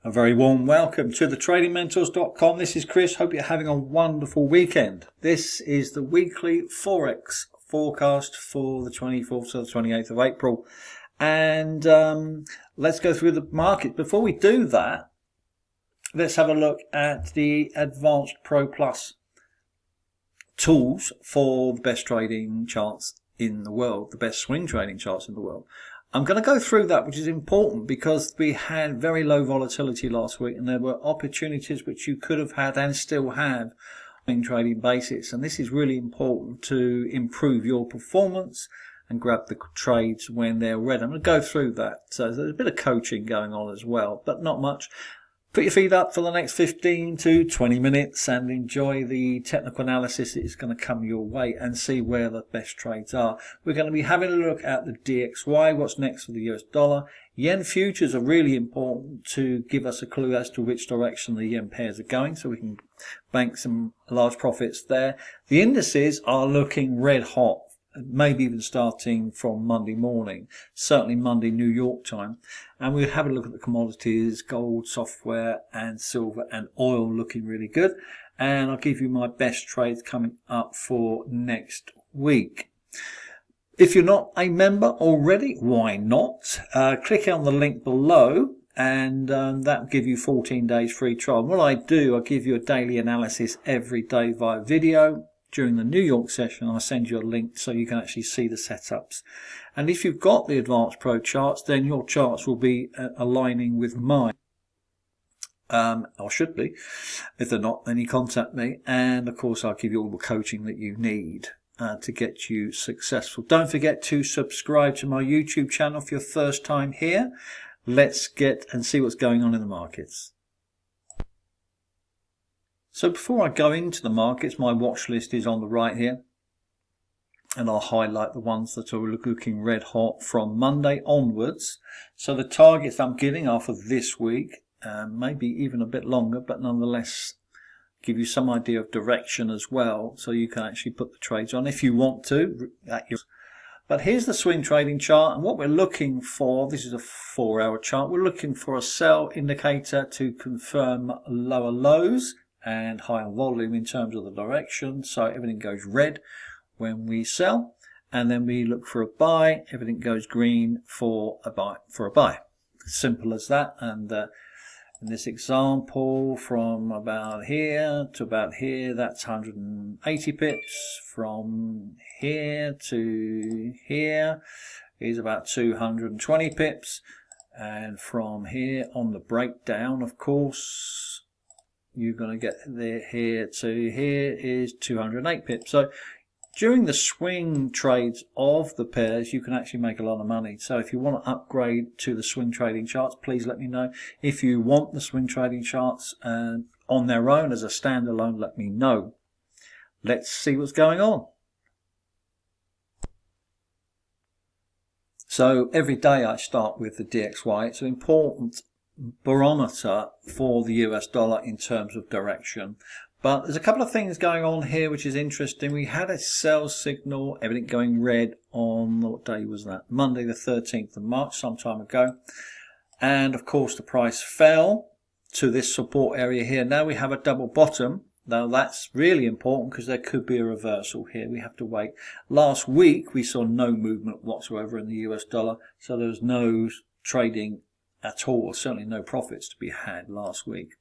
A very warm welcome to the tradingmentors.com. This is Chris. Hope you're having a wonderful weekend. This is the weekly Forex forecast for the 24th to the 28th of April. And let's go through the market. Before we do that, let's have a look at the Advanced Pro Plus tools for the best trading charts in the world, the best swing trading charts in the world. I'm going to go through that, which is important because we had very low volatility last week and there were opportunities which you could have had and still have in trading basis. And this is really important to improve your performance and grab the trades when they're ready. I'm going to go through that. So there's a bit of coaching going on as well, but not much. Put your feet up for the next 15 to 20 minutes and enjoy the technical analysis that is going to come your way and see where the best trades are. We're going to be having a look at the DXY, what's next for the US dollar. Yen futures are really important to give us a clue as to which direction the yen pairs are going, so we can bank some large profits there. The indices are looking red hot, maybe even starting from Monday morning, certainly Monday New York time. And we'll have a look at the commodities, gold, software and silver and oil looking really good. And I'll give you my best trades coming up for next week. If you're not a member already, why not? Click on the link below and that will give you 14 days free trial. What I do, I give you a daily analysis every day via video. During the New York session, I'll send you a link so you can actually see the setups. And if you've got the Advanced Pro charts, then your charts will be aligning with mine. Or should be. If they're not, then you contact me. And of course, I'll give you all the coaching that you need to get you successful. Don't forget to subscribe to my YouTube channel if you're first time here. Let's get and see what's going on in the markets. So before I go into the markets, my watch list is on the right here. And I'll highlight the ones that are looking red hot from Monday onwards. So the targets I'm giving are for this week, maybe even a bit longer, but nonetheless give you some idea of direction as well. So you can actually put the trades on if you want to. But here's the swing trading chart. And what we're looking for, this is a 4-hour chart. We're looking for a sell indicator to confirm lower lows and higher volume in terms of the direction, so everything goes red when we sell, and then we look for a buy. Everything goes green for a buy. Simple as that. And in this example, from about here to about here, that's 180 pips. From here to here is about 220 pips, and from here on the breakdown, of course, you're going to get there here to here is 208 pips. So during the swing trades of the pairs, you can actually make a lot of money. So if you want to upgrade to the swing trading charts, please let me know. If you want the swing trading charts on their own as a standalone, let me know. Let's see what's going on. So every day I start with the DXY. It's an important barometer for the US dollar in terms of direction. But there's a couple of things going on here which is interesting. We had a sell signal, everything going red on, what day was that? Monday the 13th of March, some time ago. And of course the price fell to this support area here. Now we have a double bottom. Now that's really important because there could be a reversal here. We have to wait. Last week we saw no movement whatsoever in the US dollar, so there was no trading at all, certainly no profits to be had last week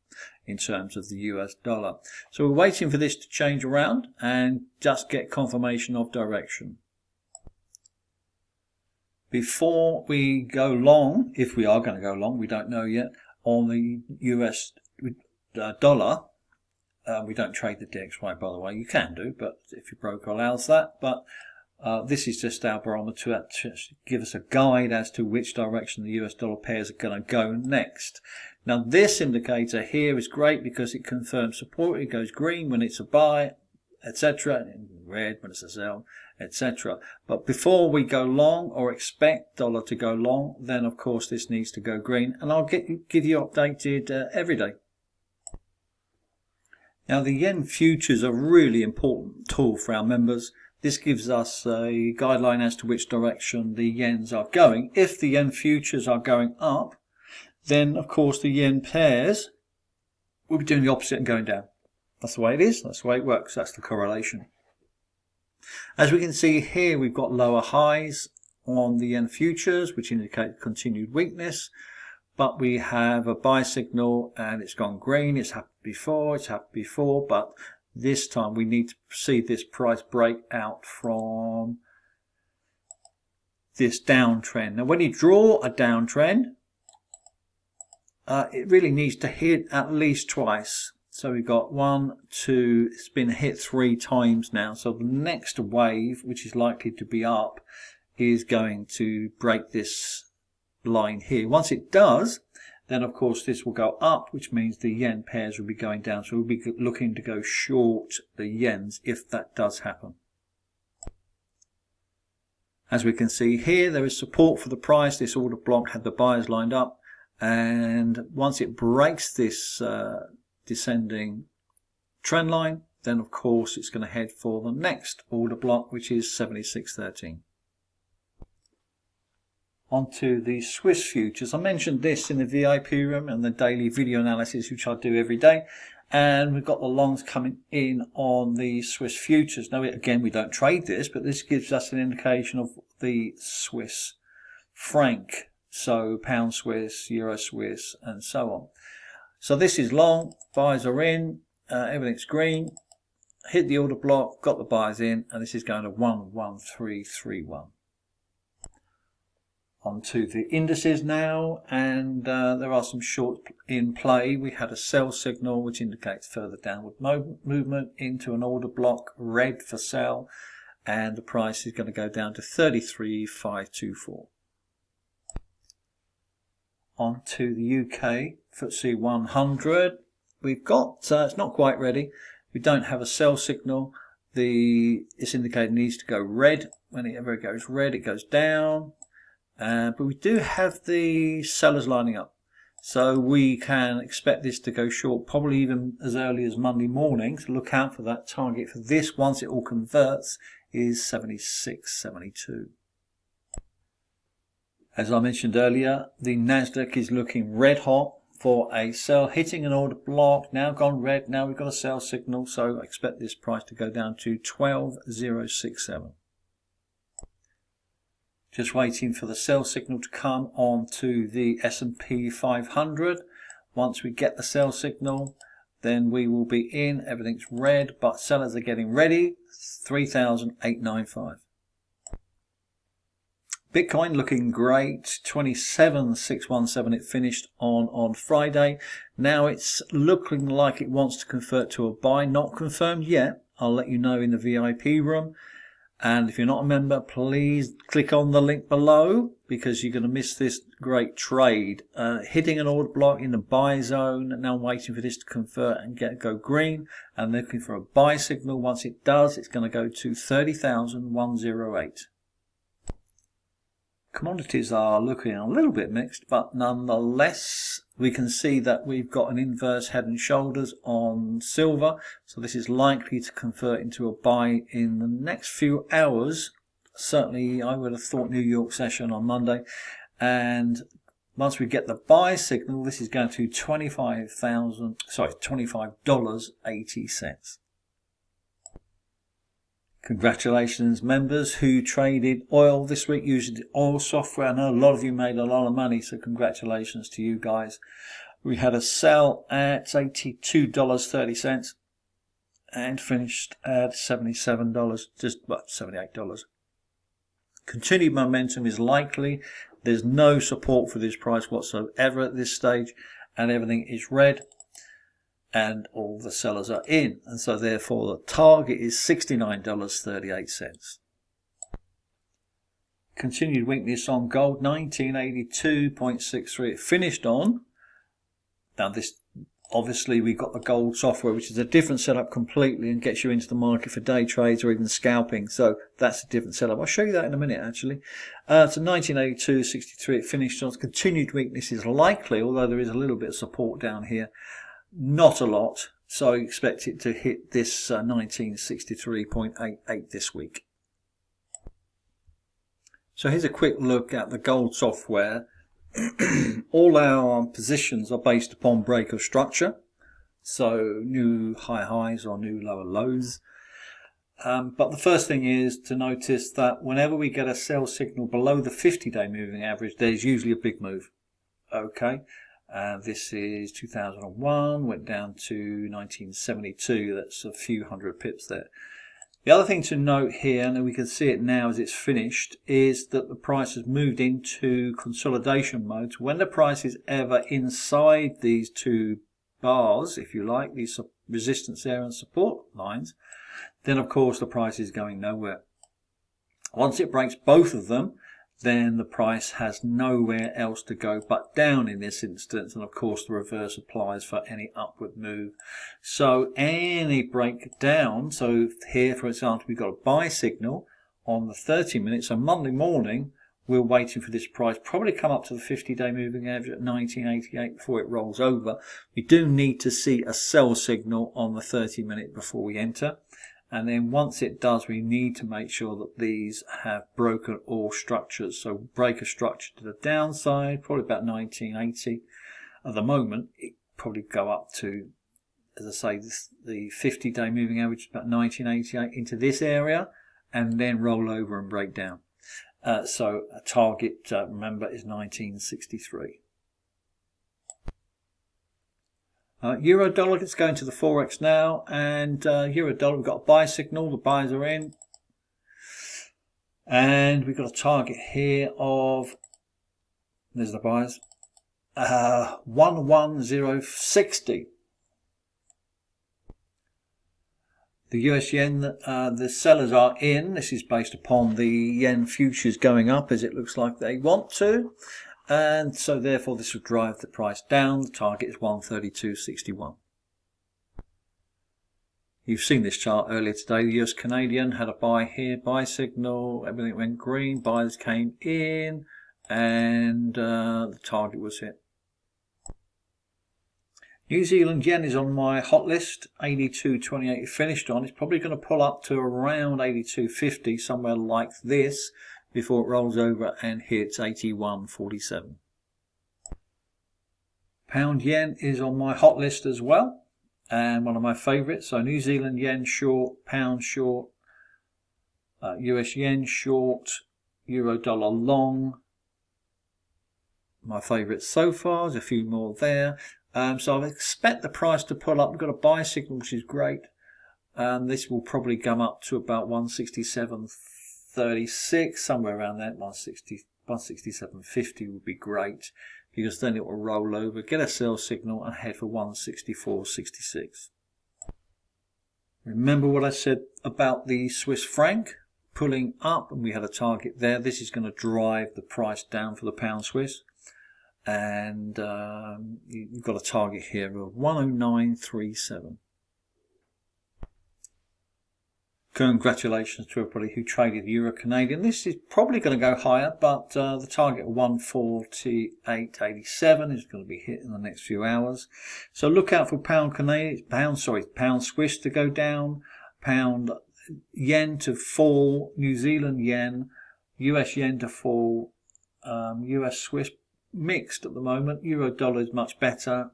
in terms of the US dollar. So we're waiting for this to change around and just get confirmation of direction. Before we go long, if we are going to go long, we don't know yet, on the US dollar, we don't trade the DXY, by the way. You can do, but if your broker allows that. But this is just our barometer to give us a guide as to which direction the US dollar pairs are going to go next. Now this indicator here is great because it confirms support. It goes green when it's a buy, etc., and red when it's a sell, etc. But before we go long or expect dollar to go long, then of course this needs to go green, and I'll give you updated every day. Now the yen futures are a really important tool for our members. This gives us a guideline as to which direction the yens are going. If the yen futures are going up, then of course the yen pairs will be doing the opposite and going down. That's the way it is. That's the way it works. That's the correlation. As we can see here, we've got lower highs on the yen futures, which indicate continued weakness. But we have a buy signal and it's gone green. It's happened before, but this time we need to see this price break out from this downtrend. Now when you draw a downtrend, it really needs to hit at least twice. So we've got 1, 2, it's been hit 3 times now. So the next wave, which is likely to be up, is going to break this line here. Once it does, then of course this will go up, which means the yen pairs will be going down. So we'll be looking to go short the yens if that does happen. As we can see here, there is support for the price. This order block had the buyers lined up, and once it breaks this descending trend line, then of course it's going to head for the next order block, which is 76.13. Onto the Swiss futures. I mentioned this in the VIP room and the daily video analysis, which I do every day. And we've got the longs coming in on the Swiss futures. Now, again, we don't trade this, but this gives us an indication of the Swiss franc. So pound Swiss, euro Swiss, and so on. So this is long. Buyers are in. Everything's green. Hit the order block. Got the buyers in. And this is going to 11331. Onto the indices now, and there are some shorts in play. We had a sell signal which indicates further downward movement into an order block, red for sell, and the price is going to go down to 33,524. Onto the UK FTSE 100. We've got, it's not quite ready. We don't have a sell signal. This indicator needs to go red. Whenever it goes red, it goes down. But we do have the sellers lining up, so we can expect this to go short probably even as early as Monday morning. So look out for that. Target for this, once it all converts, is 76.72. As I mentioned earlier, the Nasdaq is looking red hot for a sell, hitting an order block, now gone red. Now we've got a sell signal, so I expect this price to go down to 12,067. Just waiting for the sell signal to come on to the S&P 500. Once we get the sell signal, then we will be in. Everything's red, but sellers are getting ready. 3,895. Bitcoin looking great. 27,617 it finished on Friday. Now it's looking like it wants to convert to a buy. Not confirmed yet. I'll let you know in the VIP room. And if you're not a member, please click on the link below, because you're going to miss this great trade. Hitting an order block in the buy zone. Now I'm waiting for this to convert and go green. And looking for a buy signal. Once it does, it's going to go to 30,108. Commodities are looking a little bit mixed, but nonetheless, we can see that we've got an inverse head and shoulders on silver. So this is likely to convert into a buy in the next few hours. Certainly, I would have thought New York session on Monday. And once we get the buy signal, this is going to $25.80. Congratulations, members who traded oil this week using the oil software. I know a lot of you made a lot of money, so congratulations to you guys. We had a sell at $82.30 and finished at $77, just about $78. Continued momentum is likely. There's no support for this price whatsoever at this stage, and everything is red. And all the sellers are in, and so therefore the target is $69.38. Continued weakness on gold, 1982.63 it finished on. Now this, obviously we've got the gold software, which is a different setup completely and gets you into the market for day trades or even scalping, so that's a different setup. I'll show you that in a minute actually. So 1982.63 it finished on. Continued weakness is likely, although there is a little bit of support down here. Not a lot, so I expect it to hit this 1963.88 this week. So here's a quick look at the gold software. All our positions are based upon break of structure, so new high highs or new lower lows. But the first thing is to notice that whenever we get a sell signal below the 50-day moving average, there's usually a big move. Okay, this is 2001, went down to 1972. That's a few hundred pips there. The other thing to note here, and we can see it now as it's finished, is that the price has moved into consolidation mode. When the price is ever inside these two bars, if you like, these resistance area and support lines, then of course the price is going nowhere. Once it breaks both of them, then the price has nowhere else to go but down in this instance, and of course the reverse applies for any upward move. So any breakdown, so here for example we've got a buy signal on the 30 minutes, so Monday morning we're waiting for this price probably come up to the 50-day moving average at 1988 before it rolls over. We do need to see a sell signal on the 30-minute before we enter. And then once it does, we need to make sure that these have broken all structures. So break a structure to the downside, probably about 1980. At the moment, it probably go up to, as I say, the 50-day moving average about 1988 into this area, and then roll over and break down. So a target, remember, is 1963. Euro dollar, let's go into the Forex now, and Euro dollar, we've got a buy signal, the buys are in, and we've got a target here of, there's the buyers, 11060. The US yen, the sellers are in. This is based upon the yen futures going up as it looks like they want to. And so therefore this will drive the price down. The target is 132.61. You've seen this chart earlier today. The US Canadian had a buy here, buy signal, everything went green, buyers came in, and the target was hit. New Zealand yen is on my hot list, 82.28 finished on. It's probably going to pull up to around 82.50, somewhere like this, before it rolls over and hits 81.47. Pound yen is on my hot list as well, and one of my favourites. So New Zealand yen short, pound short, US yen short, euro dollar long. My favourites so far, there's a few more there. So I expect the price to pull up. We've got a buy signal, which is great. This will probably come up to about 167.36, somewhere around that. 167.50 would be great, because then it will roll over, get a sell signal, and head for 164.66. Remember what I said about the Swiss franc pulling up, and we had a target there. This is going to drive the price down for the pound Swiss. And you've got a target here of 109.37. Congratulations to everybody who traded Euro Canadian. This is probably going to go higher, but the target of 148.87 is going to be hit in the next few hours. So look out for pound Swiss to go down, pound yen to fall, New Zealand yen, US yen to fall, US Swiss mixed at the moment. Euro dollar is much better,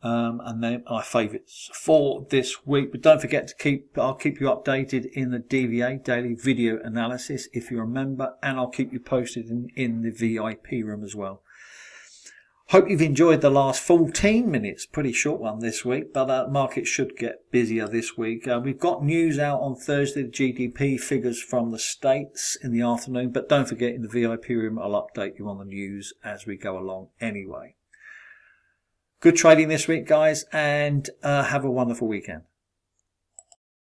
and then my favourites for this week. But don't forget to I'll keep you updated in the DVA, daily video analysis, if you're a member, and I'll keep you posted in the VIP room as well. Hope you've enjoyed the last 14 minutes. Pretty short one this week, but market should get busier this week. We've got news out on Thursday, the GDP figures from the States in the afternoon, but don't forget in the VIP room I'll update you on the news as we go along anyway. Good trading this week, guys, and have a wonderful weekend.